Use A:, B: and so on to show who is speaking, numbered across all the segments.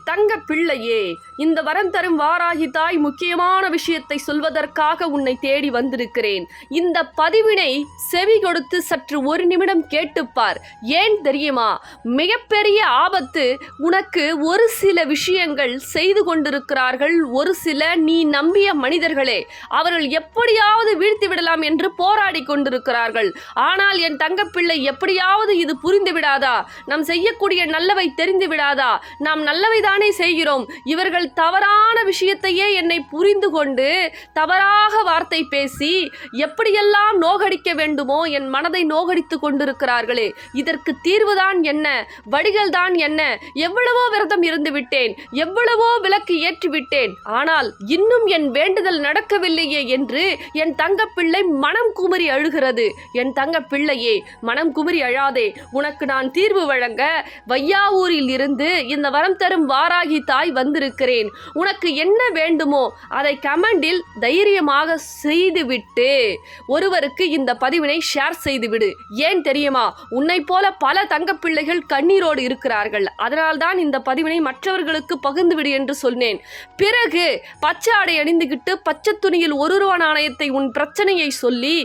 A: தங்க பிள்ளையே, இந்த வரம் தரும் வாராகி தாய் முக்கியமான விஷயத்தை சொல்வதற்காக உன்னை தேடி வந்திருக்கிறேன். இந்த பதிவினை செவி கொடுத்து சற்று ஒரு நிமிடம் கேட்டுப்பார். ஏன் தெரியுமா? மிகப்பெரிய ஆபத்து உனக்கு ஒரு சில விஷயங்கள் செய்து கொண்டிருக்கிறார்கள். ஒரு சில நீ நம்பிய மனிதர்களே, அவர்கள் எப்படியாவது வீழ்த்தி விடலாம் என்று போராடி கொண்டிருக்கிறார்கள். ஆனால் என் தங்கப்பிள்ளை, எப்படியாவது இது புரிந்து விடாதா? நாம் செய்யக்கூடிய நல்லவை தெரிந்து விடாதா? நாம் நல்லவைதானே செய்கிறோம். இவர்கள் தவறான விஷயத்தையே என்னை புரிந்து கொண்டு தவறாக வார்த்தை பேசி எப்படியெல்லாம் நோகடிக்க வேண்டுமோ என் மனதை நோகடித்து கொண்டிருக்கிறார்களே. இதற்கு தீர்வுதான் என்ன? வழிகள் தான் என்ன? எவ்வளவோ விரதம் இருந்து விட்டேன், எவ்வளவோ விளக்கு ஏற்றி விட்டேன், ஆனால் இன்னும் என் வேண்டுதல் நடக்கவில்லையே என்று என் தங்கப்பிள்ளை மனம் குமரி அழுகிறது. என் தங்கப்பிள்ளையே, மனம் குமரி அழாதே. உனக்கு நான் தீர்வு வழங்க வையாவூரில் இருந்து இந்த வரம் தரும் வாராகி தாய் வந்திருக்கிறேன். உனக்கு என்ன வேண்டுமோ அதை கமெண்டில் தைரியமாக செய்துவிட்டு ஒருவருக்கு இந்த பதிவினை ஷேர் செய்துவிடு. ஏன் தெரியுமா? உன்னை போல பல தங்கப்பிள்ளைகள் கண்ணீரோடு இருக்கிறார்கள். அதனால்தான் இந்த பதிவினை மற்றவர்களுக்கு பகிர்ந்துவிடு என்று சொன்னேன். பிறகு பச்சை ஆடை அணிந்துகிட்டு பச்சை துணியில் ஒரு ரூபா நாணயத்தை உன் பிரச்சனையை சொல்லி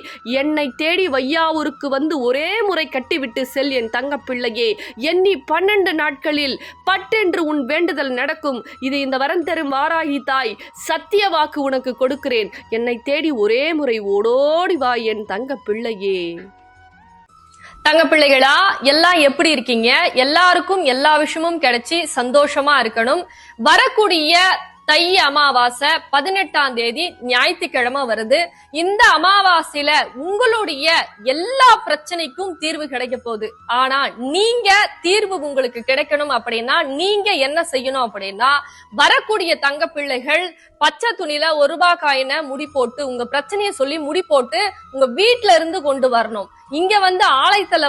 A: என்னை தேடி வையாவூருக்கு வந்து ஒரே முறை கட்டிவிட்டு செல் என் தங்கப்பிள்ளையே. எண்ணி 12 நாட்களில் பட்டென்று உன் வேண்டுதல் நடக்கும். இது இந்த வரம் தரும் வாராகி தாய் சத்திய வாக்கு உனக்கு கொடுக்கிறேன். என்னை தேடி ஒரே முறை ஓடோடி வா என் தங்க பிள்ளையே.
B: தங்க பிள்ளைகளா, எல்லாம் எப்படி இருக்கீங்க? எல்லாருக்கும் எல்லா விஷயமும் கிடைச்சி சந்தோஷமா இருக்கணும். வரக்கூடிய தை அமாவாசை 18ஆம் தேதி ஞாயிற்றுக்கிழமை வருது. இந்த அமாவாசையில உங்களுடைய எல்லா பிரச்சனைக்கும் தீர்வு கிடைக்க போகுது. ஆனா நீங்க தீர்வு உங்களுக்கு கிடைக்கணும் அப்படின்னா நீங்க என்ன செய்யணும் அப்படின்னா, வரக்கூடிய தங்க பிள்ளைகள் பச்சை துணியில 1 ரூபாய் காயினை முடி போட்டு உங்க பிரச்சனையை சொல்லி முடி போட்டு உங்க வீட்டுல இருந்து கொண்டு வரணும். இங்க ஆலயத்துல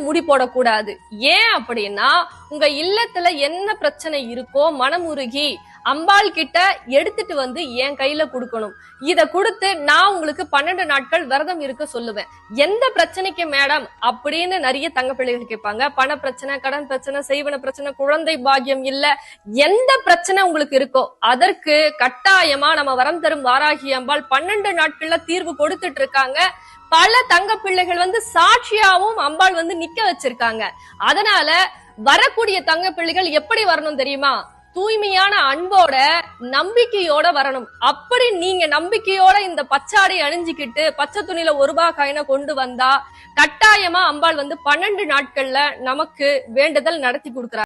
B: முடி போடக்கூடாது. ஏன் அப்படின்னா, உங்க இல்லத்துல என்ன பிரச்சனை இருக்கோ மனமுருகி அம்பாள் கிட்ட எடுத்துட்டு என் கையில கொடுக்கணும். இத கொடுத்து நான் உங்களுக்கு 12 நாட்கள் விரதம் இருக்க சொல்லுவேன். எந்த பிரச்சனைக்கு மேடம் அப்படின்னு நிறைய தங்க பிள்ளைகள் கேட்பாங்க. பண பிரச்சனை, கடன் பிரச்சனை, செய்வன பிரச்சனை, குழந்தை பாக்கியம் இல்ல, எந்த பிரச்சனை உங்களுக்கு இருக்கோ அதற்கு கட்டாயமா நம்ம வரம் தரும் வாராகி அம்பாள் 12 நாட்கள்ல தீர்வு கொடுத்துட்டு இருக்காங்க. பல தங்க பிள்ளைகள் சாட்சியாவும் அம்பாள் நிக்க வச்சிருக்காங்க. அதனால வரக்கூடிய தங்க பிள்ளைகள் எப்படி வரணும் தெரியுமா? தூய்மையான அன்போட நம்பிக்கையோட வரணும். அப்படி நீங்க நம்பிக்கையோட இந்த பச்சாடை அணிஞ்சுக்கிட்டு பச்சை துணியில 1 ரூபாய் காயினை கொண்டு வந்தா கட்டாயமா அம்பாள் 12 நாட்கள்ல நமக்கு வேண்டுதல் நடத்தி கொடுக்குறாங்க.